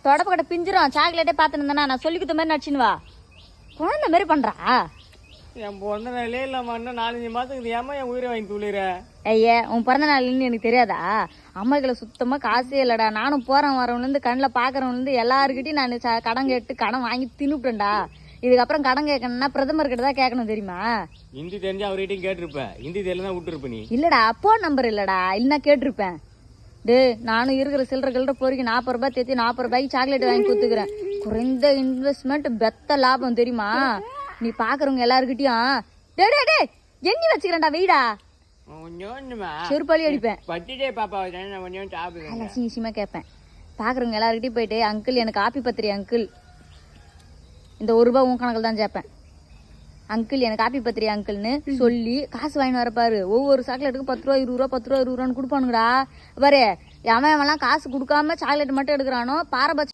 தொடப்பு கடை பிஞ்சிரும். சாக்லேட்டே பார்த்துன்னு இருந்தா நான் சொல்லி கொடுத்த மாதிரி நடிச்சுன்னு வா. குழந்தை மாதிரி பண்றா. என் பிறந்த நாளே இல்லாம இன்னும் 4-5 மாசத்துக்கு ஏமா என் உயிரை வாங்கி துளிர? ஐயா உன் பிறந்த நாள்னு எனக்கு தெரியாதா? அம்மாக்களை சுத்தமா காசே இல்லடா. நானும் போறேன் வரவன்லேருந்து கண்ணில் பாக்குறவன்லேருந்து எல்லாருக்கிட்டையும் நான் கடன் கேட்டு கடன் வாங்கி தின்னுட்டேன்டா. இதுக்கப்புறம் கடன் கேட்கணும்னா பிரதமர் கிட்ட தான் கேட்கணும் தெரியுமா? ஹிந்தி தெரிஞ்சா அவர்கிட்டையும் கேட்டிருப்பேன். ஹிந்தி தெரியல விட்டுருப்ப நீ. இல்லடா போன் நம்பர் இல்லடா, இல்லைன்னா கேட்டிருப்பேன். டே நானும் இருக்கிற சில்லற பொறுக்கி 40 ரூபாய் தேத்தி 40 ரூபாய்க்கு சாக்லேட் வாங்கி கொடுத்துக்கிறேன். குறைந்த இன்வெஸ்ட்மெண்ட் பெத்த லாபம் தெரியுமா? நீ பாக்குறவங்க எல்லாருக்கிட்டையும் டே டே டே எண்ணி வச்சுக்கிறேன்டா வெயிடா செருப்பாளி அடிப்பேன். பட்டிட்டே பாப்பா கொஞ்சம் சாப்பிடுவேன். சீசியமா கேட்பேன். பாக்குறவங்க எல்லாருக்கிட்டையும் போயிட்டு அங்கிள் எனக்கு காப்பி பத்திரி அங்கிள், இந்த 1 ரூபாய் உன் கணக்கில் தான் சேர்ப்பேன். அங்கிள் எனக்கு காப்பி பத்திரி அங்கிள்னு சொல்லி காசு வாங்கிட்டு வரப்பாரு. ஒவ்வொரு சாக்லேட்டுக்கு 10 ரூபா 20 ரூபா 10 ரூபா 20 ரூபான்னு கொடுப்பானுங்கடா. பாரு அவன் காசு கொடுக்காம சாக்லேட் மட்டும் எடுக்கிறானோ பாரபட்சம்